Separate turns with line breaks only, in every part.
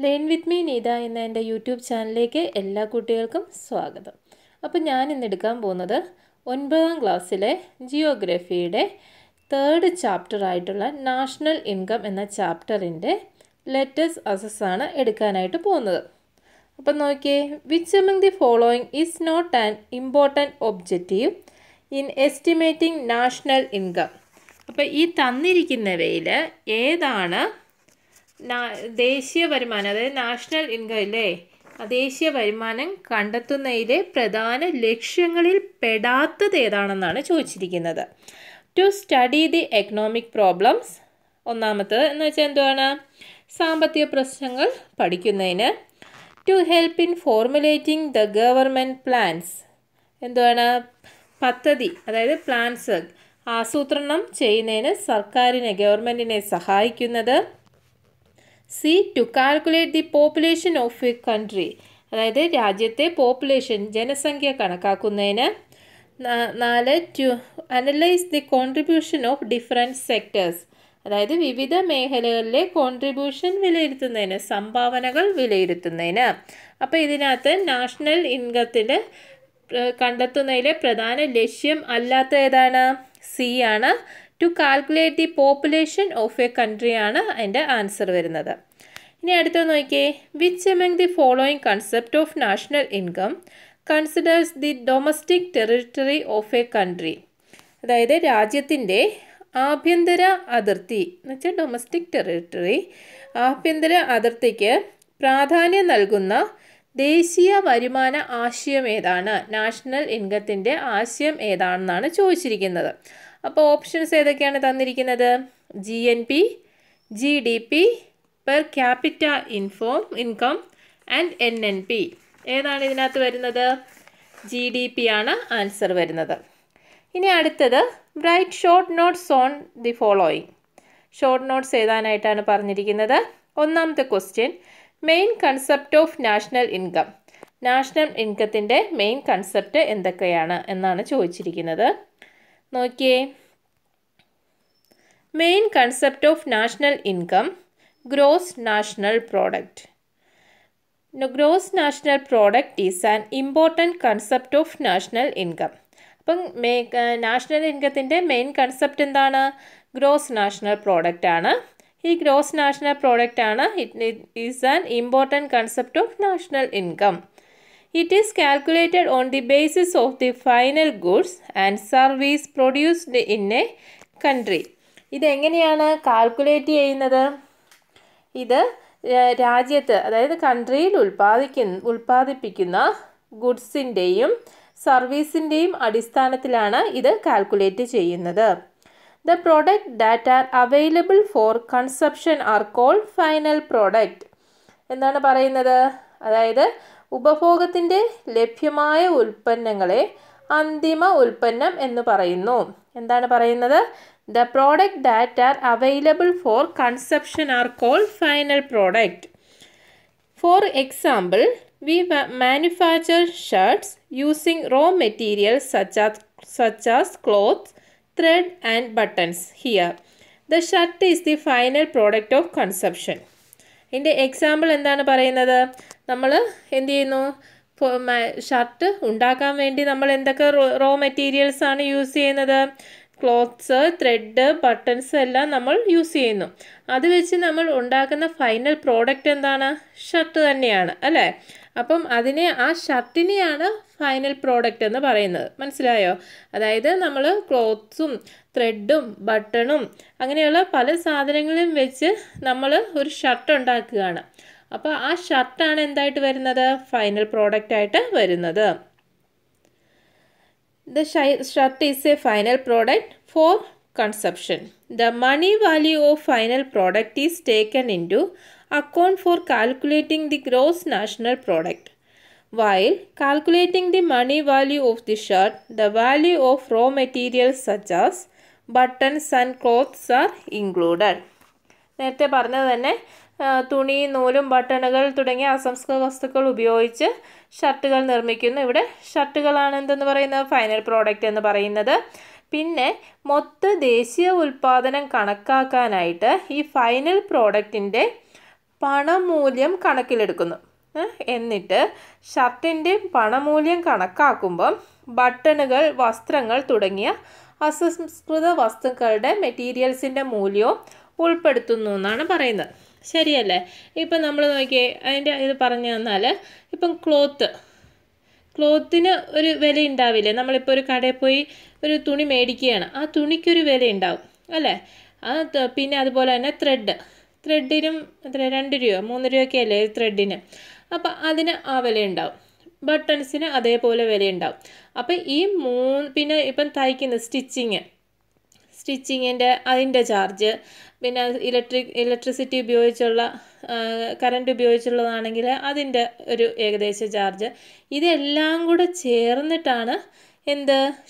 Learn with me Neetha എന്ന എൻ്റെ YouTube ചാനലിലേക്ക് എല്ലാ കുട്ടികൾക്കും സ്വാഗതം. അപ്പോൾ ഞാൻ ഇന്ന് എടുക്കാൻ പോകുന്നത് 9ാം ക്ലാസ്സിലെ ജിയോഗ്രഫിയുടെ 3rd ചാപ്റ്റർ ആയിട്ടുള്ള നാഷണൽ ഇൻകം എന്ന ചാപ്റ്ററിൻ്റെ ലെറ്റസ് അസസ്സാണ് എടുക്കാനായിട്ട് പോകുന്നത്. അപ്പം നോക്കിയേ, which among the following is not an important objective in estimating national income? അപ്പോൾ ഈ തന്നിരിക്കുന്നവയിൽ ഏതാണ് ദേശീയ വരുമാനം, അതായത് നാഷണൽ ഇൻകം ഇല്ലേ, ദേശീയ വരുമാനം കണ്ടെത്തുന്നതിലെ പ്രധാന ലക്ഷ്യങ്ങളിൽ പെടാത്തത് ഏതാണെന്നാണ് ചോദിച്ചിരിക്കുന്നത്. To study the economic problems, ഒന്നാമത്തത് എന്ന് വെച്ചാൽ എന്തുവാണ്, സാമ്പത്തിക പ്രശ്നങ്ങൾ പഠിക്കുന്നതിന്. To help in formulating the government plans, എന്തുവാണ്, പദ്ധതി അതായത് പ്ലാൻസ് ആസൂത്രണം ചെയ്യുന്നതിന് ഗവൺമെൻറ്റിനെ സഹായിക്കുന്നത്. C, to calculate the population of a country, അതായത് രാജ്യത്തെ പോപ്പുലേഷൻ ജനസംഖ്യ കണക്കാക്കുന്നതിന്. 4, to analyse the contribution of different sectors, അതായത് വിവിധ മേഖലകളിലെ കോൺട്രിബ്യൂഷൻ വിലയിരുത്തുന്നതിന്, സംഭാവനകൾ വിലയിരുത്തുന്നതിന്. അപ്പോൾ ഇതിനകത്ത് നാഷണൽ ഇൻകത്തിൽ കണ്ടെത്തുന്നതിലെ പ്രധാന ലക്ഷ്യം അല്ലാത്ത ഏതാണ്, സി ആണ്. To calculate the population of a country ആണ് അതിൻ്റെ ആൻസർ വരുന്നത്. ഇനി അടുത്തത് നോക്കിയേ, which among the following concept of national income considers the domestic territory of a country, അതായത് രാജ്യത്തിൻ്റെ ആഭ്യന്തര അതിർത്തി എന്ന് വെച്ചാൽ ഡൊമസ്റ്റിക് ടെറിട്ടറി, ആഭ്യന്തര അതിർത്തിക്ക് പ്രാധാന്യം നൽകുന്ന ദേശീയ വരുമാന ആശയം ഏതാണ്, നാഷണൽ ഇൻകത്തിൻ്റെ ആശയം ഏതാണെന്നാണ് ചോദിച്ചിരിക്കുന്നത്. അപ്പോൾ ഓപ്ഷൻസ് ഏതൊക്കെയാണ് തന്നിരിക്കുന്നത്, GNP, GDP, per capita income and NNP. ഏതാണ് ഇതിനകത്ത് വരുന്നത്, GDP ആണ് ആൻസർ വരുന്നത്. ഇനി അടുത്തത് write short notes on the following. Short notes എഴുതാനായിട്ടാണ് പറഞ്ഞിരിക്കുന്നത്. ഒന്നാമത്തെ question, main concept of national income, national ഇൻകത്തിൻ്റെ മെയിൻ കൺസെപ്റ്റ് എന്തൊക്കെയാണ് എന്നാണ് ചോദിച്ചിരിക്കുന്നത്. നോക്കിയേ, main concept of national income, gross national product. Gross national product is an important concept of national income. അപ്പം national ഇൻകത്തിൻ്റെ മെയിൻ കൺസെപ്റ്റ് എന്താണ്, ഗ്രോസ് നാഷണൽ പ്രോഡക്റ്റ് ആണ്. ഈ ഗ്രോസ് നാഷണൽ പ്രോഡക്റ്റ് ആണ് it is an important concept of national income. It is calculated on the basis of the final goods and service produced in A country. ഇതെങ്ങനെയാണ് calculate ചെയ്യുന്നത്, ഇത് രാജ്യത്ത് അതായത് കൺട്രിയിൽ ഉൽപ്പാദിപ്പിക്കുന്ന ഗുഡ്സിൻ്റെയും സർവീസിൻ്റെയും അടിസ്ഥാനത്തിലാണ് ഇത് കാൽക്കുലേറ്റ് ചെയ്യുന്നത്. The product that are available for consumption are called final product. എന്താണ് പറയുന്നത്, അതായത് ഉപഭോഗത്തിൻ്റെ ലഭ്യമായ ഉൽപ്പന്നങ്ങളെ അന്തിമ ഉൽപ്പന്നം എന്ന് പറയുന്നു. എന്താണ് പറയുന്നത്, the product that are available for consumption are called final product. For example, we manufacture shirts using raw materials such as cloth, thread and buttons. Here, the shirt is the final product of consumption. ഇതിൻ്റെ example എന്താണ് പറയുന്നത്, നമ്മൾ എന്ത് ചെയ്യുന്നു, shirt ഉണ്ടാക്കാൻ വേണ്ടി നമ്മൾ എന്തൊക്കെ റോ മെറ്റീരിയൽസ് ആണ് യൂസ് ചെയ്യുന്നത്, ക്ലോത്ത്സ്, ത്രെഡ്, ബട്ടൺസ് എല്ലാം നമ്മൾ യൂസ് ചെയ്യുന്നു. അത് വെച്ച് നമ്മൾ ഉണ്ടാക്കുന്ന ഫൈനൽ പ്രോഡക്റ്റ് എന്താണ്, ഷർട്ട് തന്നെയാണ് അല്ലേ. അപ്പം ആ ഷർട്ടിനെയാണ് ഫൈനൽ പ്രോഡക്റ്റ് എന്ന് പറയുന്നത്. മനസ്സിലായോ, അതായത് നമ്മൾ ക്ലോത്ത്സും ത്രെഡും ബട്ടണും അങ്ങനെയുള്ള പല സാധനങ്ങളും വെച്ച് നമ്മൾ ഒരു ഷർട്ട് ഉണ്ടാക്കുകയാണ്. അപ്പോൾ ആ ഷർട്ടാണ് എന്തായിട്ട് വരുന്നത്, ഫൈനൽ പ്രോഡക്റ്റ് ആയിട്ട് വരുന്നത്. The shirt is a final product for consumption. The money value of final product is taken into account for calculating the gross national product. While calculating the money value of the shirt, the value of raw materials such as buttons and clothes are included. നേരത്തെ പറഞ്ഞത് തന്നെ, തുണി, നൂലും, ബട്ടണുകൾ തുടങ്ങിയ അസംസ്കൃത വസ്തുക്കൾ ഉപയോഗിച്ച് ഷർട്ടുകൾ നിർമ്മിക്കുന്നു. ഇവിടെ ഷർട്ടുകളാണ് എന്തെന്ന് പറയുന്നത്, ഫൈനൽ പ്രോഡക്റ്റ് എന്ന് പറയുന്നത്. പിന്നെ ദേശീയ ഉൽപ്പാദനം കണക്കാക്കാനായിട്ട് ഈ ഫൈനൽ പ്രോഡക്റ്റിൻ്റെ പണമൂല്യം കണക്കിലെടുക്കുന്നു. എന്നിട്ട് ഷർട്ടിൻ്റെ പണമൂല്യം കണക്കാക്കുമ്പം ബട്ടണുകൾ, വസ്ത്രങ്ങൾ തുടങ്ങിയ അസംസ്കൃത വസ്തുക്കളുടെ മെറ്റീരിയൽസിൻ്റെ മൂല്യവും ഉൾപ്പെടുത്തുന്നു എന്നാണ് പറയുന്നത്. ശരിയല്ലേ? ഇപ്പം നമ്മൾ നോക്കിയേ, അതിൻ്റെ ഇത് പറഞ്ഞു തന്നാൽ, ഇപ്പം ക്ലോത്തിന് ഒരു വില ഉണ്ടാവില്ലേ? നമ്മളിപ്പോൾ ഒരു കടയിൽ പോയി ഒരു തുണി മേടിക്കുകയാണ്, ആ തുണിക്കൊരു വില ഉണ്ടാവും അല്ലേ? പിന്നെ അതുപോലെ തന്നെ ത്രെഡിനും എത്ര, 2 രൂപ 3 രൂപയൊക്കെ അല്ലേ ത്രെഡിന്? അപ്പം അതിന് ആ വില ഉണ്ടാവും. ബട്ടൺസിന് അതേപോലെ വില ഉണ്ടാവും. അപ്പം ഈ പിന്നെ ഇപ്പം തയ്ക്കുന്ന സ്റ്റിച്ചിങ്ങിൻ്റെ അതിൻ്റെ ചാർജ്, പിന്നെ ഇലക്ട്രിസിറ്റി ഉപയോഗിച്ചുള്ള കറണ്ട് ഉപയോഗിച്ചുള്ളതാണെങ്കിൽ അതിൻ്റെ ഒരു ഏകദേശ ചാർജ്, ഇതെല്ലാം കൂടെ ചേർന്നിട്ടാണ്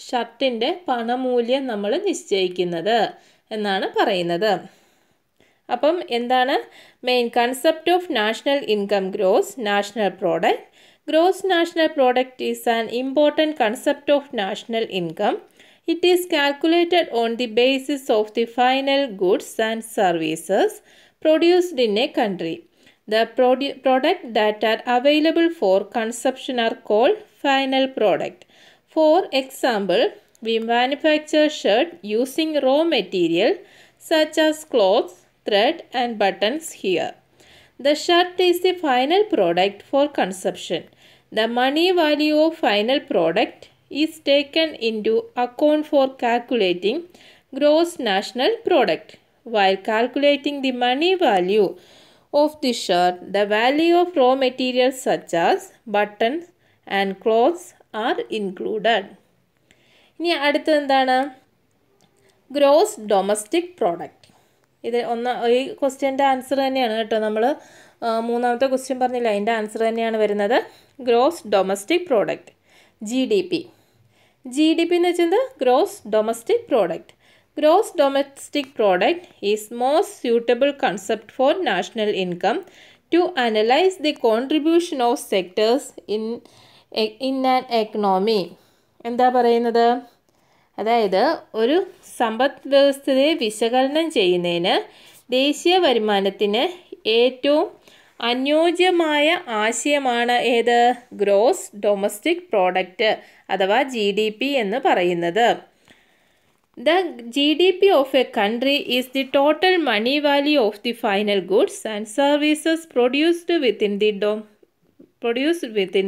ഷർട്ടിൻ്റെ പണമൂല്യം നമ്മൾ നിശ്ചയിക്കുന്നത് എന്നാണ് പറയുന്നത്. അപ്പം എന്താണ് main concept of national income? Gross national product. Gross national product is an important concept of national income. It is calculated on the basis of the final goods and services produced in a country. The product that are available for consumption are called final product. For example, we manufacture shirt using raw material such as cloth, thread and buttons here. The shirt is the final product for consumption. The money value of final product is taken into account for calculating gross national product. While calculating the money value of the shirt, the value of raw materials such as buttons and clothes are included. ഇനി അടുത്തത് എന്താണ്? Gross domestic product. ഇത് ഈ ക്വസ്റ്റ്യൻ്റെ answer തന്നെയാണ് കേട്ടോ. നമ്മൾ മൂന്നാമത്തെ question പറഞ്ഞില്ല, അതിൻ്റെ ആൻസർ തന്നെയാണ് വരുന്നത്. Gross domestic product, GDP. GDP എന്ന് വെച്ചത് gross domestic product. Gross domestic product is most suitable concept for national income to analyze the contribution of sectors in an economy. എന്താ പറയുന്നത്? അതായത് ഒരു സമ്പദ് വ്യവസ്ഥയെ വിശകലനം ചെയ്യുന്നതിന് ദേശീയ വരുമാനത്തിന് ഏറ്റവും അനുയോജ്യമായ ആശയമാണ് ഏത്? ഗ്രോസ് ഡൊമസ്റ്റിക് പ്രോഡക്റ്റ് അഥവാ GDP എന്ന് പറയുന്നത്. The GDP of a country is the total money value of the final goods and services produced within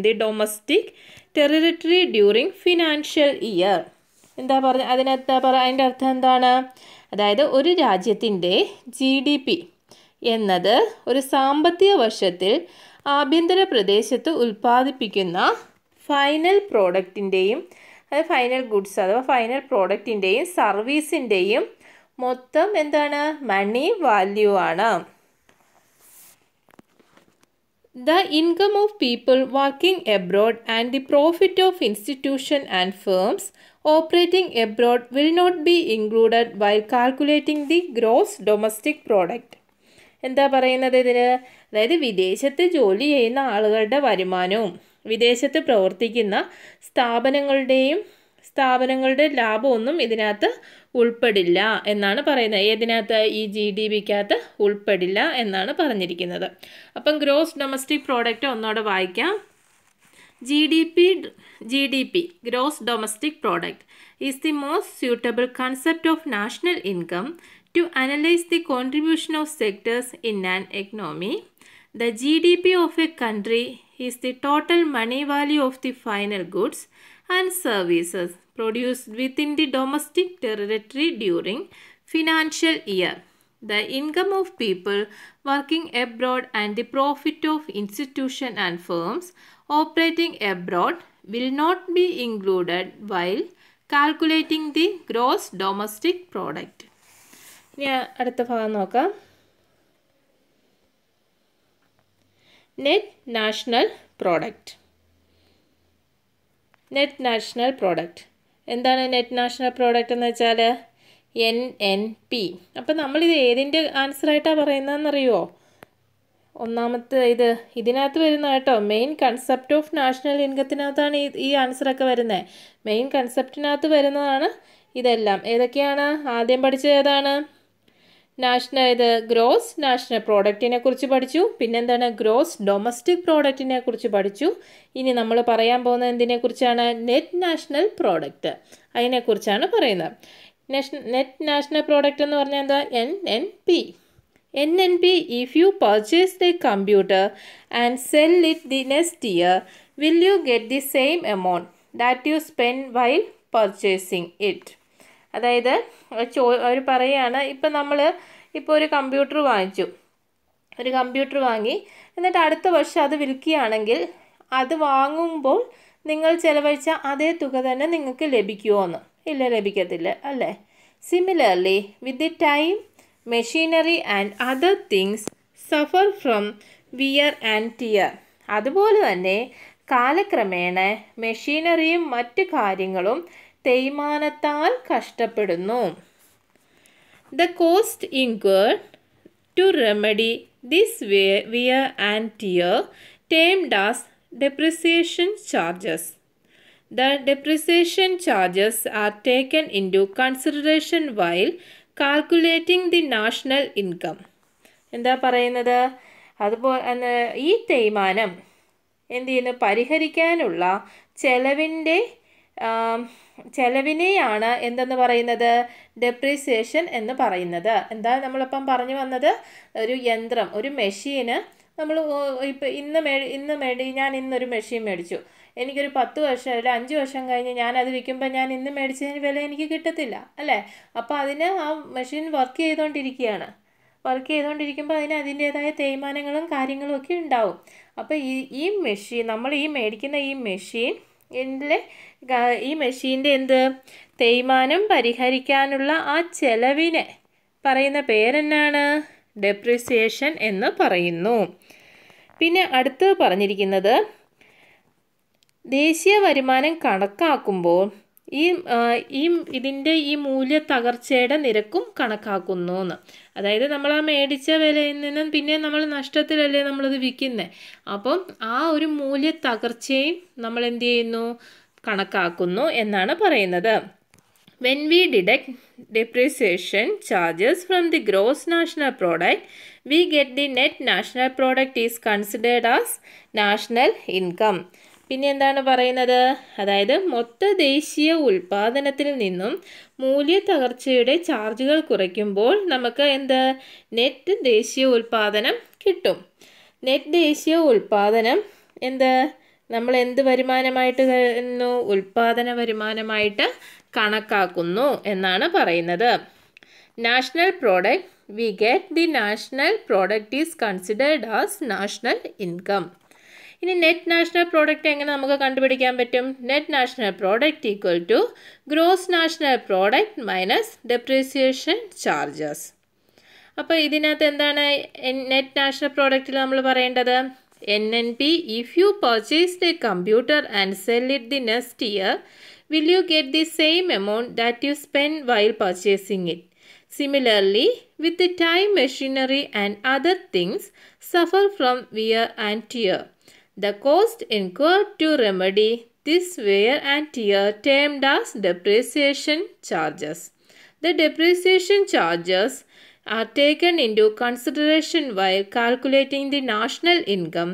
the domestic territory during financial year. അതിൻ്റെ അർത്ഥം എന്താണ്? അതായത് ഒരു രാജ്യത്തിൻ്റെ GDP എന്നത് ഒരു സാമ്പത്തിക വർഷത്തിൽ ആഭ്യന്തര പ്രദേശത്ത് ഉൽപ്പാദിപ്പിക്കുന്ന ഫൈനൽ പ്രോഡക്റ്റിൻ്റെയും, അതായത് ഫൈനൽ ഗുഡ്സ് അഥവാ ഫൈനൽ പ്രോഡക്റ്റിൻ്റെയും സർവീസിൻ്റെയും മൊത്തം എന്താണ്? മണി വാല്യൂ ആണ്. The income of people working abroad and the profit of institution and firms operating abroad will not be included while calculating the gross domestic product. എന്താ പറയുന്നത് ഇതിന്? അതായത് വിദേശത്ത് ജോലി ചെയ്യുന്ന ആളുകളുടെ വരുമാനവും വിദേശത്ത് പ്രവർത്തിക്കുന്ന സ്ഥാപനങ്ങളുടെ ലാഭമൊന്നും ഇതിനകത്ത് ഉൾപ്പെടില്ല എന്നാണ് പറയുന്നത്. ഏതിനകത്ത്? ഈ GDPക്കകത്ത് ഉൾപ്പെടില്ല എന്നാണ് പറഞ്ഞിരിക്കുന്നത്. അപ്പം ഗ്രോസ് ഡൊമസ്റ്റിക് പ്രോഡക്റ്റ് ഒന്നോടെ വായിക്കാം. GDP gross domestic product is the most suitable concept of national income to analyze the contribution of sectors in an economy. The GDP of a country is the total money value of the final goods and services produced within the domestic territory during financial year. The income of people working abroad and the profit of institutions and firms operating abroad will not be included while calculating the gross domestic product. ഇനി അടുത്ത ഭാഗം നോക്കാം. Net national product. എന്താണ് net national product എന്ന് വെച്ചാൽ? NNP. അപ്പം നമ്മളിത് ഏതിൻ്റെ ആൻസറായിട്ടാണ് പറയുന്നതെന്നറിയുമോ? ഒന്നാമത്തെ ഇതിനകത്ത് വരുന്ന കേട്ടോ. മെയിൻ കൺസെപ്റ്റ് ഓഫ് നാഷണൽ ഇൻകത്തിനകത്താണ് ഈ ആൻസറൊക്കെ വരുന്നത്. മെയിൻ കൺസെപ്റ്റിനകത്ത് വരുന്നതാണ് ഇതെല്ലാം. ഏതൊക്കെയാണ്? ആദ്യം പഠിച്ചത് ഏതാണ്? ഇത് ഗ്രോസ് നാഷണൽ പ്രോഡക്റ്റിനെ കുറിച്ച് പഠിച്ചു. പിന്നെന്താണ് ഗ്രോസ് ഡൊമസ്റ്റിക് പ്രോഡക്റ്റിനെ കുറിച്ച് പഠിച്ചു. ഇനി നമ്മൾ പറയാൻ പോകുന്നത് എന്തിനെക്കുറിച്ചാണ്? Net national product. അതിനെക്കുറിച്ചാണ് പറയുന്നത്. നെറ്റ് നാഷണൽ പ്രോഡക്റ്റ് എന്ന് പറഞ്ഞാൽ എന്താ? NNP. NNP, if you purchase the computer and sell it the next year, will you get the same amount that you spend while purchasing it? അതായത് അവർ പറയുകയാണ്, ഇപ്പം നമ്മൾ ഒരു കമ്പ്യൂട്ടർ വാങ്ങി എന്നിട്ട് അടുത്ത വർഷം അത് വിൽക്കുകയാണെങ്കിൽ അത് വാങ്ങുമ്പോൾ നിങ്ങൾ ചിലവഴിച്ച അതേ തുക തന്നെ നിങ്ങൾക്ക് ലഭിക്കുമോ എന്ന്? ഇല്ല, ലഭിക്കത്തില്ല അല്ലേ? Similarly with the time machinery and other things suffer from wear and tear. അതുപോലെ തന്നെ കാലക്രമേണ മെഷീനറിയും മറ്റ് കാര്യങ്ങളും തേയ്മാനത്താൽ കഷ്ടപ്പെടുന്നു. The cost incurred to remedy this wear and tear termed as depreciation charges. The depreciation charges are taken into consideration while calculating the national income. എന്താ പറയുന്നത്? അതുപോലെ ഈ തേയ്മാനം എന്ത് ചെയ്യുന്നു? പരിഹരിക്കാനുള്ള ചെലവിനെയാണ് എന്തെന്ന് പറയുന്നത്? ഡെപ്രിസിയേഷൻ എന്ന് പറയുന്നത്. എന്താ നമ്മളിപ്പം പറഞ്ഞു വന്നത്? ഒരു യന്ത്രം, ഒരു മെഷീന് നമ്മൾ ഇപ്പം ഞാൻ ഇന്നൊരു മെഷീൻ മേടിച്ചു. എനിക്കൊരു 10 വർഷം അല്ല 5 വർഷം കഴിഞ്ഞ് ഞാനത് വിൽക്കുമ്പോൾ ഞാൻ ഇന്ന് മേടിച്ചതിന് വില എനിക്ക് കിട്ടത്തില്ല അല്ലേ? അപ്പോൾ അതിന് ആ മെഷീൻ വർക്ക് ചെയ്തുകൊണ്ടിരിക്കുമ്പോൾ അതിന് അതിൻ്റേതായ തേയ്മാനങ്ങളും കാര്യങ്ങളും ഒക്കെ ഉണ്ടാവും. അപ്പോൾ ഈ മെഷീൻ നമ്മൾ മേടിക്കുന്ന ഈ മെഷീൻ്റെ തേയ്മാനം പരിഹരിക്കാനുള്ള ആ ചെലവിനെ പറയുന്ന പേരെന്നാണ്? ഡെപ്രിസിയേഷൻ എന്ന് പറയുന്നു. പിന്നെ അടുത്ത് പറഞ്ഞിരിക്കുന്നത് ദേശീയ വരുമാനം കണക്കാക്കുമ്പോൾ ഇതിൻ്റെ മൂല്യ തകർച്ചയുടെ നിരക്കും കണക്കാക്കുന്നു എന്ന്. അതായത് നമ്മൾ ആ മേടിച്ച വിലയിൽ നിന്നും പിന്നെ നമ്മൾ നഷ്ടത്തിലല്ലേ നമ്മളത് വിൽക്കുന്നത്. അപ്പം ആ ഒരു മൂല്യ തകർച്ചയും നമ്മൾ എന്ത് ചെയ്യുന്നു? കണക്കാക്കുന്നു എന്നാണ് പറയുന്നത്. When we deduct depreciation charges from the gross national product, we get the net national product is considered as national income. പിന്നെ എന്താണ് പറയുന്നത്? അതായത് മൊത്ത ദേശീയ ഉൽപ്പാദനത്തിൽ നിന്നും മൂല്യ തകർച്ചയുടെ ചാർജുകൾ കുറയ്ക്കുമ്പോൾ നമുക്ക് നെറ്റ് ദേശീയ ഉൽപ്പാദനം കിട്ടും. നെറ്റ് ദേശീയ ഉൽപ്പാദനം നമ്മൾ വരുമാനമായിട്ട് ഉൽപ്പാദന വരുമാനമായിട്ട് കണക്കാക്കുന്നു എന്നാണ് പറയുന്നത്. National product, we get the national product is considered as national income. ഇനി നെറ്റ് നാഷണൽ പ്രോഡക്റ്റ് എങ്ങനെ നമുക്ക് കണ്ടുപിടിക്കാൻ പറ്റും? Net national product equal to gross national product minus depreciation charges. അപ്പോൾ ഇതിനകത്ത് എന്താണ് നെറ്റ് നാഷണൽ പ്രോഡക്റ്റിൽ നമ്മൾ പറയേണ്ടത്? NNP, if you purchase a computer and sell it the next year, will you get the same amount that you spend while purchasing it? Similarly, with the time machinery and other things suffer from wear and tear. The cost incurred to remedy this wear and tear termed as depreciation charges. The depreciation charges are taken into consideration while calculating the national income.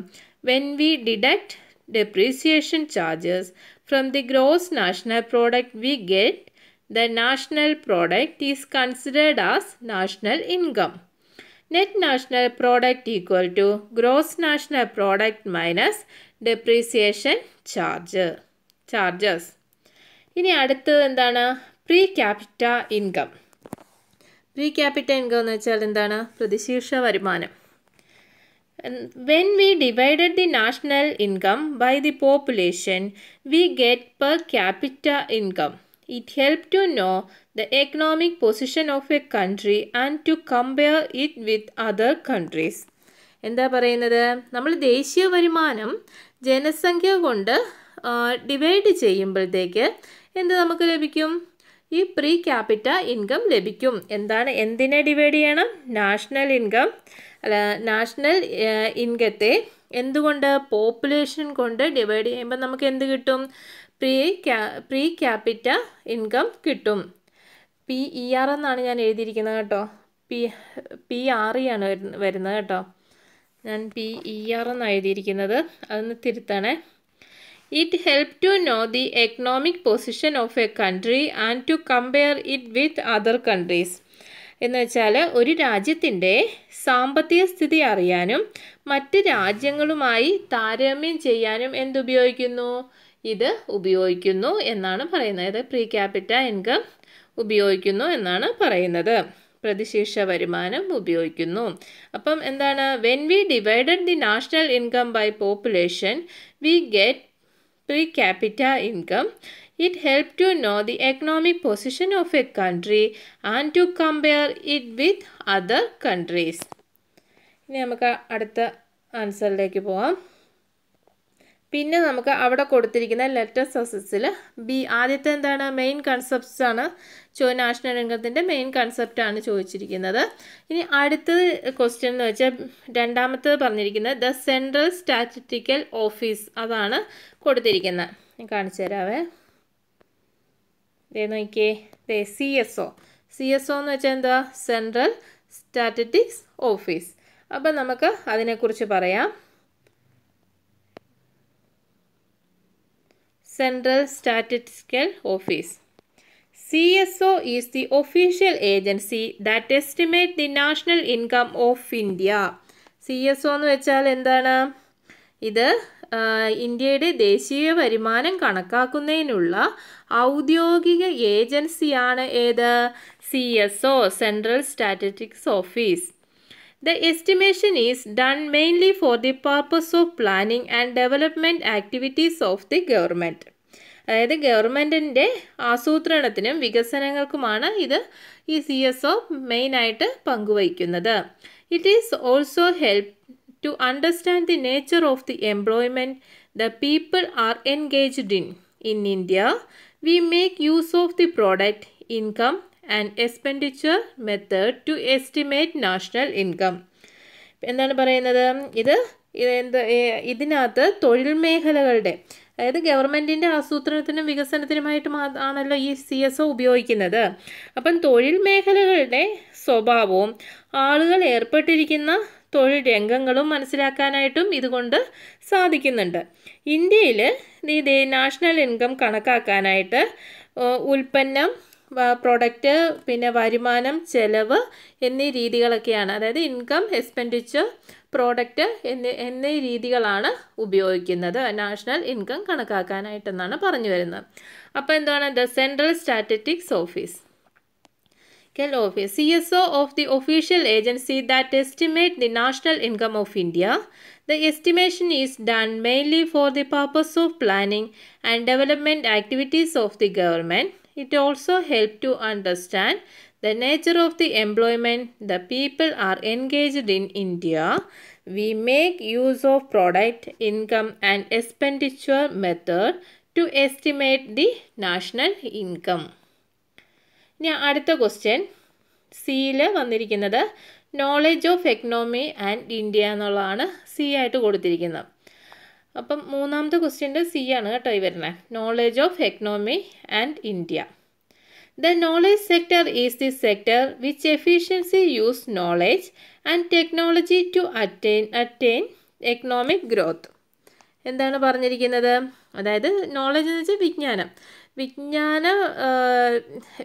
When we deduct depreciation charges from the gross national product, we get the national product is considered as national income. Net national product equal to gross national product minus depreciation charges. ഇനി അടുത്തത് എന്താണ്? Pre capita income. Pre capita income എന്ന് വെച്ചാൽ എന്താണ്? പ്രതിശീർഷ വരുമാനം. When we divided the national income by the population, we get per capita income. It helps to know the economic position of a country and to compare it with other countries. എന്താ പറയുന്നത്? നമ്മൾ ദേശീയ വരുമാനം ജനസംഖ്യ കൊണ്ട് divide ചെയ്യുമ്പോഴത്തേക്ക് നമുക്ക് ലഭിക്കും? ഈ പ്രീ ക്യാപിറ്റ ഇൻകം ലഭിക്കും. എന്തിനെ ഡിവൈഡ് ചെയ്യണം? നാഷണൽ ഇൻകത്തെ എന്തുകൊണ്ട്? പോപ്പുലേഷൻ കൊണ്ട് ഡിവൈഡ് ചെയ്യുമ്പോൾ നമുക്ക് എന്ത് കിട്ടും? പ്രീ ക്യാപിറ്റ ഇൻകം കിട്ടും. PER എന്നാണ് ഞാൻ എഴുതിയിരിക്കുന്നത് കേട്ടോ. PRE ആണ് വരുന്നത് കേട്ടോ. ഞാൻ PER എന്ന് എഴുതിയിരിക്കുന്നത്, അതൊന്ന് തിരുത്തണേ. It helps to know the economic position of a country and to compare it with other countries. എന്ന് വെച്ചാൽ ഒരു രാജ്യത്തിൻ്റെ സാമ്പത്തിക സ്ഥിതി അറിയാനും മറ്റ് രാജ്യങ്ങളുമായി താരതമ്യം ചെയ്യാനും എന്തുപയോഗിക്കുന്നു? ഇത് ഉപയോഗിക്കുന്നു എന്നാണ് പറയുന്നത്. ഇത് പ്രീ ക്യാപിറ്റ ഇൻകം ഉപയോഗിക്കുന്നു എന്നാണ് പറയുന്നത്. പ്രതിശീർഷ വരുമാനം ഉപയോഗിക്കുന്നു. അപ്പം എന്താണ്? When we divided the national income by population we get per capita income. It helps to know the economic position of a country and to compare it with other countries. ഇനി നമുക്ക് അടുത്ത ആൻസറിലേക്ക് പോവാം. പിന്നെ നമുക്ക് അവിടെ കൊടുത്തിരിക്കുന്ന ലെറ്റർ സക്സസിൽ ആദ്യത്തെ എന്താണ്? മെയിൻ കൺസെപ്റ്റ്സ് ആണ്. നാഷണൽ ഇൻകത്തിൻ്റെ മെയിൻ കൺസെപ്റ്റാണ് ചോദിച്ചിരിക്കുന്നത്. ഇനി അടുത്തത് ക്വസ്റ്റ്യൻ എന്ന് വെച്ചാൽ രണ്ടാമത്തത് പറഞ്ഞിരിക്കുന്നത് ദ സെൻട്രൽ സ്റ്റാറ്റിസ്റ്റിക്കൽ ഓഫീസ്, അതാണ് കൊടുത്തിരിക്കുന്നത്. ഞാൻ കാണിച്ചു തരാവേ. നോക്കിയേ, CSO എന്ന് വെച്ചാൽ എന്താ? Central statistics office. അപ്പം നമുക്ക് അതിനെക്കുറിച്ച് പറയാം. Central Statistical Office. CSO is the official agency that estimates the national income of India. CSO എന്ന് വെച്ചാൽ എന്താണ്? ഇത് ഇന്ത്യയുടെ ദേശീയ വരുമാനം കണക്കാക്കുന്നതിനുള്ള ഔദ്യോഗിക ഏജൻസിയാണ് ഏത്? CSO, Central Statistics Office. The estimation is done mainly for the purpose of planning and development activities of the government. അതായത് ഗവൺമെൻറ്റിൻ്റെ ആസൂത്രണത്തിനും വികസനങ്ങൾക്കുമാണ് ഇത് ഈ CSO മെയിനായിട്ട് പങ്കുവയ്ക്കുന്നത്. It is also help to understand the nature of the employment the people are engaged in India. We make use of the product income and expenditure method to estimate national income. എന്താണ് പറയുന്നത്? ഇതിനകത്ത് തൊഴിൽ മേഖലകളുടെ, അതായത് ഗവൺമെൻറ്റിൻ്റെ ആസൂത്രണത്തിനും വികസനത്തിനുമായിട്ട് ആണല്ലോ ഈ CSO ഉപയോഗിക്കുന്നത്. അപ്പം തൊഴിൽ മേഖലകളുടെ സ്വഭാവവും ആളുകൾ ഏർപ്പെട്ടിരിക്കുന്ന തൊഴിൽ രംഗങ്ങളും മനസ്സിലാക്കാനായിട്ടും ഇതുകൊണ്ട് സാധിക്കുന്നുണ്ട്. ഇന്ത്യയിൽ ഇത് നാഷണൽ ഇൻകം കണക്കാക്കാനായിട്ട് ഉൽപ്പന്നം, പ്രൊഡക്റ്റ്, പിന്നെ വരുമാനം, ചെലവ് എന്നീ രീതികളൊക്കെയാണ്. അതായത് ഇൻകം, എക്സ്പെൻഡിച്ചർ, പ്രോഡക്റ്റ് എന്നീ രീതികളാണ് ഉപയോഗിക്കുന്നത് നാഷണൽ ഇൻകം കണക്കാക്കാനായിട്ടെന്നാണ് പറഞ്ഞു വരുന്നത്. അപ്പോൾ എന്താണ്? The central statistics office. CSO of the official agency that estimate the national income of India. The estimation is done mainly for the purpose of planning and development activities of the government. It also helps to understand the nature of the employment the people are engaged in India. We make use of product, income and expenditure method to estimate the national income. ഇനി അടുത്ത question സിയിൽ വന്നിരിക്കുന്നത് knowledge of economy and India എന്നുള്ളതാണ് C ആയിട്ട് കൊടുത്തിരിക്കുന്നത്. അപ്പം മൂന്നാമത്തെ ക്വസ്റ്റ്യൻ്റെ C ആണ് കേട്ടോ ഈ വരുന്നത്. Knowledge of economy and India. The knowledge sector is the sector which efficiency use knowledge and technology to attain economic growth. എന്താണ് പറഞ്ഞിരിക്കുന്നത്? അതായത് നോളേജ് എന്ന് വെച്ചാൽ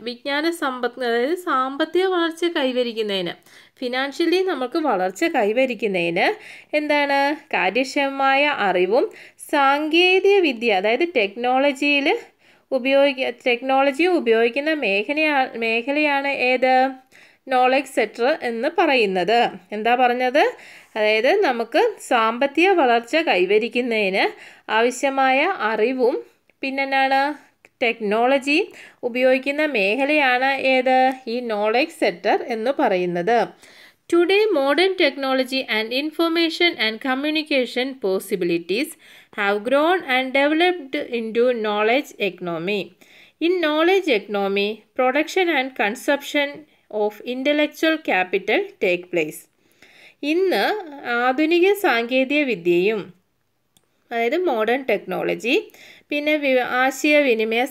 വിജ്ഞാന സമ്പത്ത്, അതായത് സാമ്പത്തിക വളർച്ച കൈവരിക്കുന്നതിന്, ഫിനാൻഷ്യലി നമുക്ക് വളർച്ച കൈവരിക്കുന്നതിന് എന്താണ്? കാര്യക്ഷമമായ അറിവും സാങ്കേതിക വിദ്യ, അതായത് ടെക്നോളജി ഉപയോഗിക്കുന്ന മേഖലയാണ് ഏത്? നോളേജ് സെക്ടർ എന്ന് പറയുന്നത്. എന്താ പറഞ്ഞത്? അതായത് നമുക്ക് സാമ്പത്തിക വളർച്ച കൈവരിക്കുന്നതിന് ആവശ്യമായ അറിവും പിന്നെന്താണ് ടെക്നോളജി ഉപയോഗിക്കുന്ന മേഖലയാണ് ഏത്? ഈ നോളേജ് സെക്ടർ എന്ന് പറയുന്നത്. Today, modern technology and information and communication possibilities have grown and developed into knowledge economy. In knowledge economy, production and consumption of intellectual capital take place. ഇന്ന് ആധുനിക സാങ്കേതിക വിദ്യയും, അതായത് മോഡേൺ ടെക്നോളജി, പിന്നെ ആശയവിനിമയ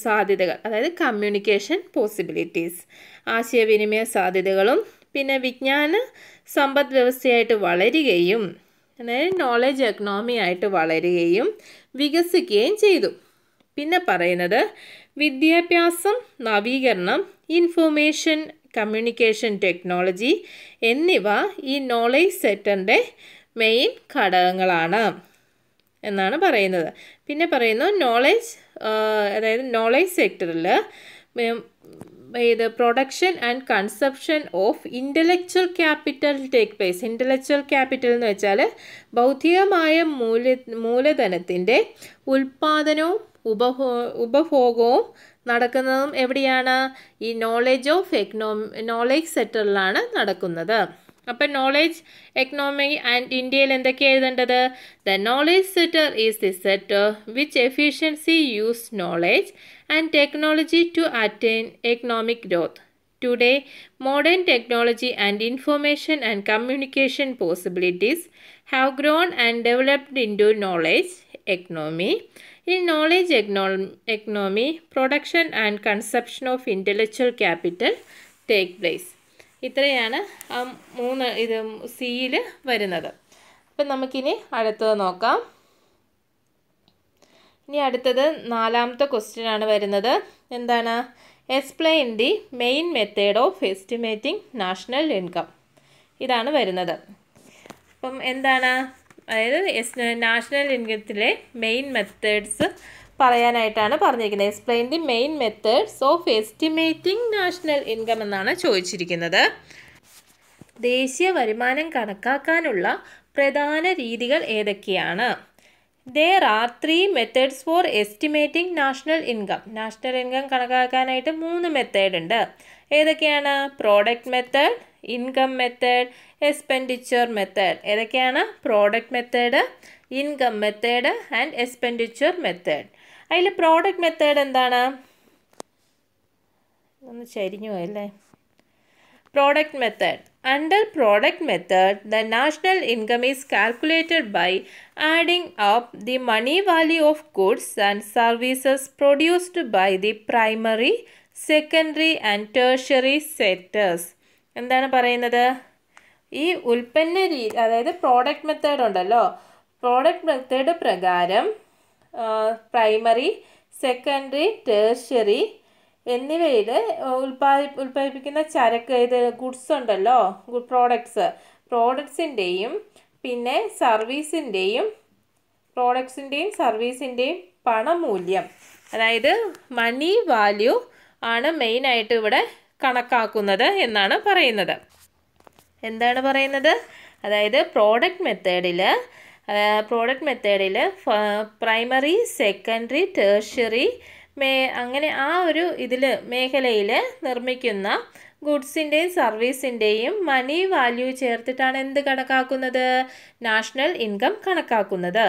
സാധ്യതകൾ, അതായത് കമ്മ്യൂണിക്കേഷൻ പോസിബിലിറ്റീസ്, ആശയവിനിമയ സാധ്യതകളും പിന്നെ വിജ്ഞാന സമ്പദ് വ്യവസ്ഥയായിട്ട് വളരുകയും അതായത് നോളജ് എക്കണോമി ആയിട്ട് വളരുകയും വികസിക്കുകയും ചെയ്തു. പിന്നെ പറയുന്നത് വിദ്യാഭ്യാസം, നവീകരണം, ഇൻഫോർമേഷൻ കമ്മ്യൂണിക്കേഷൻ ടെക്നോളജി എന്നിവ ഈ നോളജ് സെക്ടറിൻ്റെ മെയിൻ ഘടകങ്ങളാണ് എന്നാണ് പറയുന്നത്. പിന്നെ പറയുന്നു അതായത് നോളജ് സെക്ടറിൽ ഇത് production and consumption of intellectual capital take place. Intellectual capital എന്ന് വെച്ചാൽ ബൗദ്ധികമായ മൂലധനത്തിൻ്റെ ഉൽപ്പാദനവും ഉപഭോഗവും നടക്കുന്നതും എവിടെയാണ്? ഈ നോളജ് സെക്ടറിലാണ് നടക്കുന്നത്. അപ്പം നോളജ് എക്കണോമി ആൻഡ് ഇന്ത്യയിൽ എന്തൊക്കെയാണ് എഴുതേണ്ടത്? The knowledge sector is the sector which efficiency use knowledge and technology to attain economic growth. Today, modern technology and information and communication possibilities have grown and developed into knowledge economy. In knowledge economy, production and consumption of intellectual capital take place. ഇത്രയാണ് ഇത് സിയിൽ വരുന്നത്. അപ്പം നമുക്കിനി അടുത്തത് നോക്കാം. ഇനി അടുത്തത് 4ാമത്തെ ക്വസ്റ്റ്യൻ ആണ് വരുന്നത്. എന്താണ്? Explain the main method of estimating national income. ഇതാണ് വരുന്നത്. അപ്പം എന്താണ്? അതായത് നാഷണൽ ഇൻകത്തിലെ മെയിൻ മെത്തേഡ്സ് പറയാനായിട്ടാണ് പറഞ്ഞിരിക്കുന്നത്. Explain the main methods of estimating national income എന്നാണ് ചോദിച്ചിരിക്കുന്നത്. ദേശീയ വരുമാനം കണക്കാക്കാനുള്ള പ്രധാന രീതികൾ ഏതൊക്കെയാണ്? There are 3 methods for estimating national income. National income കണക്കാക്കാനായിട്ട് 3 മെത്തേഡ് ഉണ്ട്. ഏതൊക്കെയാണ്? Product method, income method, expenditure method. ഏതൊക്കെയാണ്? Product method, income method and expenditure method. അതിൽ പ്രോഡക്റ്റ് മെത്തേഡ് എന്താണ്? ഒന്ന് ചരിഞ്ഞു പോയല്ലേ. Product method. Under product method, the national income is calculated by adding up the money value of goods and services produced by the primary, secondary and tertiary sectors. എന്താണ് പറയുന്നത്? ഈ ഉൽപ്പന്ന രീതി, അതായത് പ്രോഡക്റ്റ് മെത്തേഡ് ഉണ്ടല്ലോ, പ്രോഡക്റ്റ് മെത്തേഡ് പ്രകാരം primary, secondary, tertiary എന്നിവയിൽ ഉൽപ്പാദിപ്പിക്കുന്ന ചരക്ക് ഗുഡ്സ് ഉണ്ടല്ലോ, പ്രോഡക്ട്സിൻ്റെയും പിന്നെ സർവീസിൻ്റെയും പണമൂല്യം, അതായത് മണി വാല്യൂ ആണ് മെയിനായിട്ട് ഇവിടെ കണക്കാക്കുന്നത് എന്നാണ് പറയുന്നത്. എന്താണ് പറയുന്നത്? അതായത് പ്രോഡക്റ്റ് മെത്തേഡിൽ പ്രൈമറി, സെക്കൻഡറി, ടേർഷ്യറി അങ്ങനെ ആ ഒരു മേഖലയിൽ നിർമ്മിക്കുന്ന ഗുഡ്സിൻ്റെയും സർവീസിൻ്റെയും മണി വാല്യൂ ചേർത്തിട്ടാണ് എന്ത് കണക്കാക്കുന്നത്? നാഷണൽ ഇൻകം കണക്കാക്കുന്നത്.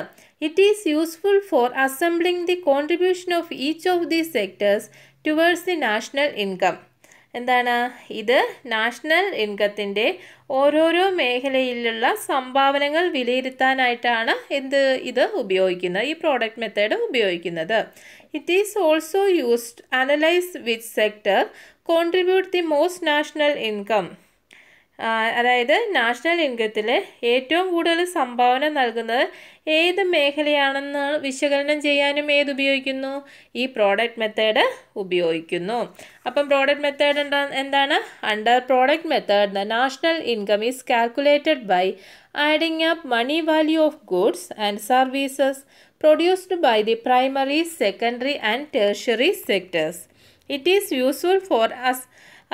It is useful for assembling the contribution of each of the sectors towards the national income. എന്താണ്? ഇത് നാഷണൽ ഇൻകത്തിൻ്റെ ഓരോരോ മേഖലയിലുള്ള സംഭാവനകൾ വിലയിരുത്താനായിട്ടാണ് ഇത് ഉപയോഗിക്കുന്നത്, ഈ പ്രോഡക്റ്റ് മെത്തേഡ് ഉപയോഗിക്കുന്നത്. It is also used analyse which sector contribute the most national income. അതായത് നാഷണൽ ഇൻകത്തിൽ ഏറ്റവും കൂടുതൽ സംഭാവന നൽകുന്നത് ഏത് മേഖലയാണെന്ന് വിശകലനം ചെയ്യാനും ഉപയോഗിക്കുന്നു? ഈ പ്രോഡക്റ്റ് മെത്തേഡ് ഉപയോഗിക്കുന്നു. അപ്പം പ്രോഡക്റ്റ് മെത്തേഡ് എന്താണ്? Under product method the national income is calculated by adding up money value of goods and services produced by the primary, secondary and tertiary sectors. It is useful for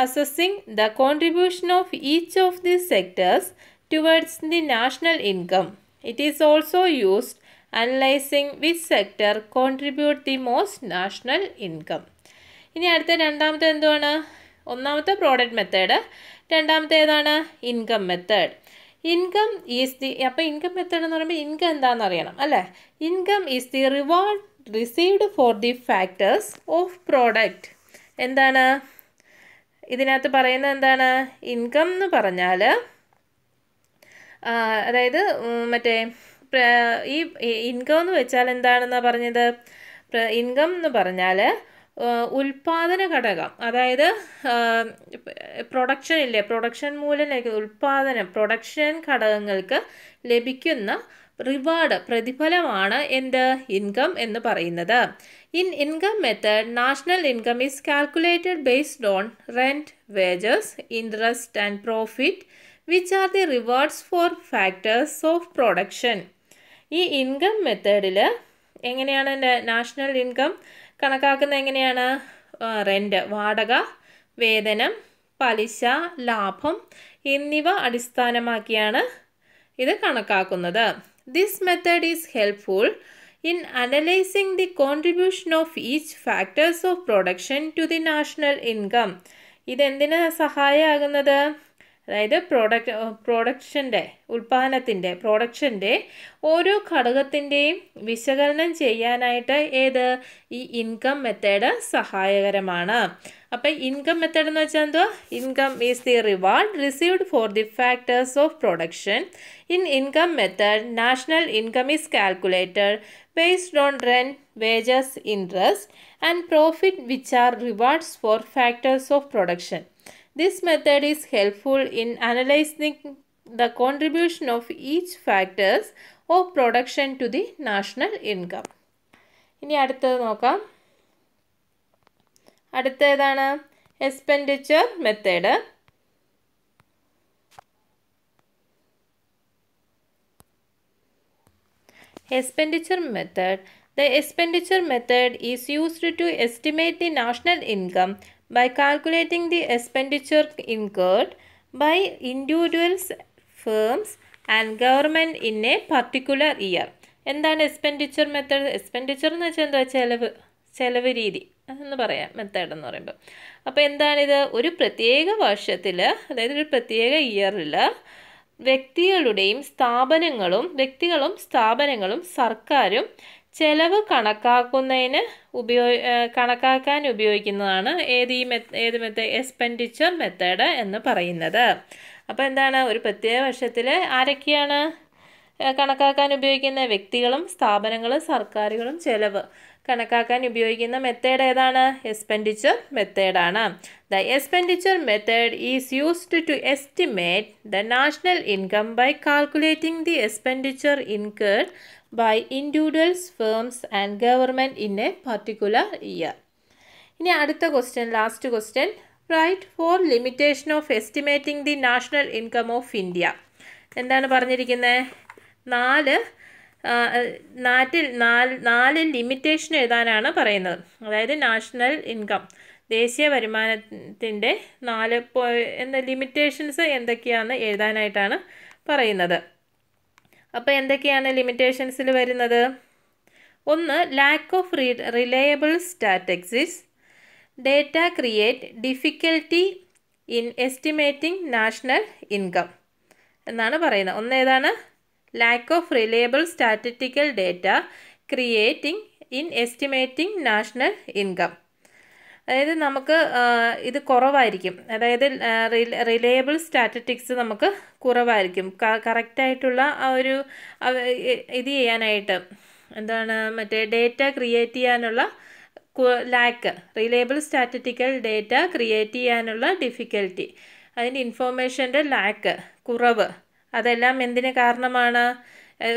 assessing the contribution of each of these sectors towards the national income. It is also used analyzing which sector contribute the most national income. ഇനി അടുത്ത രണ്ടാമത്തെ എന്തുവാണ്? ഒന്നാമത്തെ product method, രണ്ടാമത്തെ ഏതാണ്? Income method. Income is the, അപ്പോൾ income method എന്ന് പറയുമ്പോൾ ഇൻകം എന്താണെന്ന് അറിയണം അല്ലേ? Income is the reward received for the factors of product. എന്താണ് ഇതിനകത്ത് പറയുന്നത്? എന്താണ് ഇൻകം എന്ന് പറഞ്ഞാൽ? അതായത് ഈ ഇൻകം എന്ന് വെച്ചാൽ എന്താണെന്നാണ് പറഞ്ഞത്? ഇൻകം എന്ന് പറഞ്ഞാൽ ഉൽപാദന ഘടകം, അതായത് പ്രൊഡക്ഷൻ മൂലം പ്രൊഡക്ഷൻ ഘടകങ്ങൾക്ക് ലഭിക്കുന്ന റിവാർഡ്, പ്രതിഫലമാണ് എന്ത്, ഇൻകം എന്ന് പറയുന്നത്. In income method national income is calculated based on rent, wages, interest and profit which are the rewards for factors of production. ഈ ഇൻകം മെത്തേഡിൽ എങ്ങനെയാണ് നാഷണൽ ഇൻകം കണക്കാക്കുന്നത്? എങ്ങനെയാണ്? റെൻറ്റ്, വാടക, വേതനം, പലിശ, ലാഭം എന്നിവ അടിസ്ഥാനമാക്കിയാണ് ഇത് കണക്കാക്കുന്നത്. This method is helpful in analyzing the contribution of each factors of production to the national income. ഇതെന്തിന് സഹായമാകുന്നത്? അതായത് പ്രൊഡക്ഷൻ്റെ ഓരോ ഘടകത്തിൻ്റെയും വിശകലനം ചെയ്യാനായിട്ട് ഈ ഇൻകം മെത്തേഡ് സഹായകരമാണ്. അപ്പം ഇൻകം മെത്തേഡ് എന്ന് വെച്ചാൽ എന്തോ? Income is the reward received for the factors of production. In income method national income is calculated based on rent, wages, interest and profit which are rewards for factors of production. This method is helpful in analyzing the contribution of each factors of production to the national income. ഇനി അടുത്തത് നോക്കാം. അടുത്തതാണ് expenditure method. Expenditure method. The expenditure method is used to estimate the national income by calculating the expenditure incurred by individuals, firms and government in a particular year. എന്താണ് expenditure method? Expenditure എന്ന് വെച്ചാൽ എന്താ? ചെലവ് രീതി എന്ന് പറയാം method എന്ന് പറയുമ്പോൾ. അപ്പോൾ എന്താണിത്? ഒരു പ്രത്യേക വർഷത്തിൽ, അതായത് ഒരു പ്രത്യേക ഇയറിൽ വ്യക്തികളും സ്ഥാപനങ്ങളും സർക്കാരും ചെലവ് കണക്കാക്കാൻ ഉപയോഗിക്കുന്നതാണ് ഏത് മെത്തേഡ്? എക്സ്പെൻഡിച്ചർ മെത്തേഡ് എന്ന് പറയുന്നത്. അപ്പോൾ എന്താണ്? ഒരു പ്രത്യേക വർഷത്തിൽ ആരൊക്കെയാണ് കണക്കാക്കാൻ ഉപയോഗിക്കുന്ന? വ്യക്തികളും സ്ഥാപനങ്ങളും സർക്കാരുകളും ചെലവ് കണക്കാക്കാൻ ഉപയോഗിക്കുന്ന മെത്തേഡ് ഏതാണ്? എക്സ്പെൻഡിച്ചർ മെത്തേഡാണ്. The expenditure method is used to estimate the national income by calculating the expenditure incurred by individuals, firms and government in a particular year. ഇനി അടുത്ത question, last question. Write for limitation of estimating the national income of India. എന്താണ് പറഞ്ഞിരിക്കുന്നത്? നാല് limitation എഴുതാനാണ് പറയുന്നത്. അതായത് national income, ദേശീയ വരുമാനത്തിൻ്റെ 4 ലിമിറ്റേഷൻസ് എന്തൊക്കെയാണെന്ന് എഴുതാനായിട്ടാണ് പറയുന്നത്. അപ്പോൾ എന്തൊക്കെയാണ് ലിമിറ്റേഷൻസിൽ വരുന്നത്? 1. Lakh of reliable statistics. Data create difficulty in estimating national income എന്നാണ് പറയുന്നത്. ഒന്ന് ഏതാണ്? Lakh of reliable statistical data creating in estimating national income. അതായത് നമുക്ക് ഇത് കുറവായിരിക്കും, അതായത് റിലയബിൾ സ്റ്റാറ്റിസ്റ്റിക്സ് നമുക്ക് കുറവായിരിക്കും. കറക്റ്റായിട്ടുള്ള ഒരു ഇത് ചെയ്യാനായിട്ട് ഡേറ്റ ക്രിയേറ്റ് ചെയ്യാനുള്ള റിലയബിൾ സ്റ്റാറ്റിസ്റ്റിക്കൽ ഡേറ്റ ക്രിയേറ്റ് ചെയ്യാനുള്ള ഡിഫിക്കൽറ്റി, അതിൻ്റെ ഇൻഫോർമേഷൻ്റെ കുറവ്, അതെല്ലാം എന്തിന് കാരണമാണ്?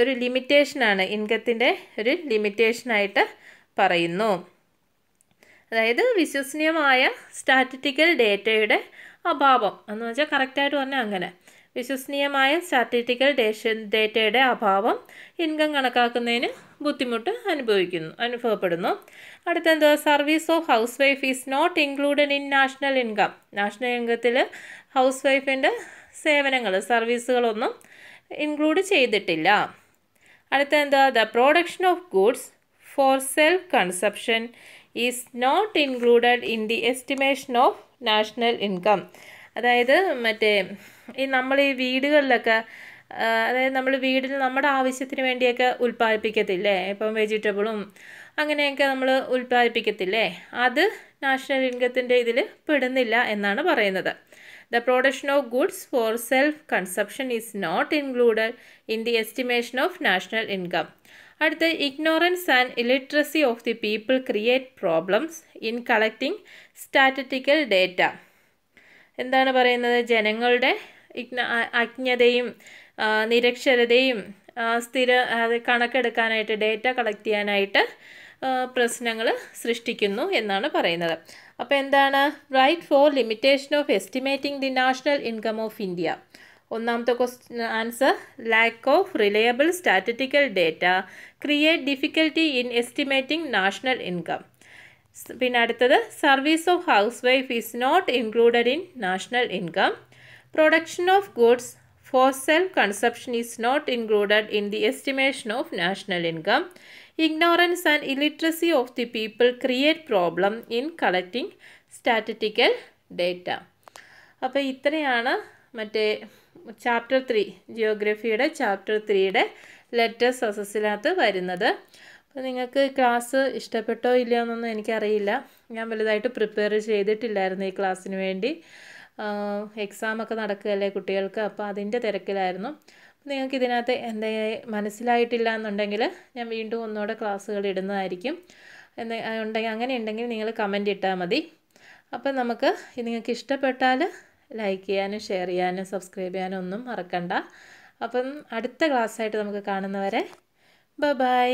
ഒരു ലിമിറ്റേഷനാണ്, ഇൻകത്തിൻ്റെ ഒരു ലിമിറ്റേഷനായിട്ട് പറയുന്നു. അതായത് വിശ്വസനീയമായ സ്റ്റാറ്റിസ്റ്റിക്കൽ ഡേറ്റയുടെ അഭാവം എന്ന് വെച്ചാൽ കറക്റ്റായിട്ട് പറഞ്ഞാൽ അങ്ങനെ വിശ്വസനീയമായ സ്റ്റാറ്റിസ്റ്റിക്കൽ ഡേറ്റയുടെ അഭാവം ഇൻകം കണക്കാക്കുന്നതിന് ബുദ്ധിമുട്ട് അനുഭവപ്പെടുന്നു. അടുത്തെന്താ? Service of housewife is not included in national income. National ഇൻകത്തിൽ ഹൗസ് വൈഫിൻ്റെ സർവീസുകളൊന്നും ഇൻക്ലൂഡ് ചെയ്തിട്ടില്ല. അടുത്തെന്താ? The production of goods for self consumption is not included in the estimation of national income. അതായത് നമ്മൾ ഈ വീടുകളിലൊക്കെ, അതായത് നമ്മൾ വീട്ടിൽ നമ്മുടെ ആവശ്യത്തിന് വേണ്ടിയൊക്കെ ഉൽപ്പാദിപ്പിക്കത്തില്ലേ, ഇപ്പം വെജിറ്റബിളും അങ്ങനെയൊക്കെ നമ്മൾ ഉൽപ്പാദിപ്പിക്കത്തില്ലേ, അത് നാഷണൽ ഇൻകത്തിൻ്റെ ഇതിൽ പെടുന്നില്ല എന്നാണ് പറയുന്നത്. The production of goods for self-consumption is not included in the estimation of national income. അടുത്ത ignorance and illiteracy of the people create problems in collecting statistical data. എന്താണ് പറയുന്നത്? ജനങ്ങളുടെ അജ്ഞതയും നിരക്ഷരതയും കണക്കെടുക്കാനായിട്ട്, ഡേറ്റ കളക്ട് ചെയ്യാനായിട്ട് പ്രശ്നങ്ങൾ സൃഷ്ടിക്കുന്നു എന്നാണ് പറയുന്നത്. അപ്പോൾ എന്താണ്? Write four limitation of estimating the national income of India. ഒന്നാമത്തെ answer, lack of reliable statistical data create difficulty in estimating national income. പിന്നെ അടുത്തത്, service of housewife is not included in national income. Production of goods for self consumption is not included in the estimation of national income. Ignorance and illiteracy of the people create problem in collecting statistical data. അപ്പോൾ ഇത്രയാണ് മറ്റേ chapter 3, ജിയോഗ്രഫിയുടെ chapter 3യുടെ letters അസസിനകത്ത് വരുന്നത്. അപ്പോൾ നിങ്ങൾക്ക് class ഇഷ്ടപ്പെട്ടോ ഇല്ലയോ എന്നൊന്നും എനിക്കറിയില്ല. ഞാൻ വലുതായിട്ട് പ്രിപ്പയർ ചെയ്തിട്ടില്ലായിരുന്നു ഈ ക്ലാസ്സിന് വേണ്ടി. എക്സാമൊക്കെ നടക്കുകയല്ലേ കുട്ടികൾക്ക്, അപ്പോൾ അതിൻ്റെ തിരക്കിലായിരുന്നു. നിങ്ങൾക്ക് ഇതിനകത്ത് മനസ്സിലായിട്ടില്ല എന്നുണ്ടെങ്കിൽ ഞാൻ വീണ്ടും ഒന്നുകൂടെ ക്ലാസ്സുകൾ ഇടുന്നതായിരിക്കും. അങ്ങനെ ഉണ്ടെങ്കിൽ നിങ്ങൾ കമൻ്റ് ഇട്ടാൽ മതി. അപ്പം നമുക്ക് നിങ്ങൾക്ക് ഇഷ്ടപ്പെട്ടാൽ ലൈക്ക് ചെയ്യാനും ഷെയർ ചെയ്യാനും സബ്സ്ക്രൈബ് ചെയ്യാനും ഒന്നും മറക്കണ്ട. അപ്പം അടുത്ത ക്ലാസ്സായിട്ട് നമുക്ക് കാണുന്നവരെ ബൈ.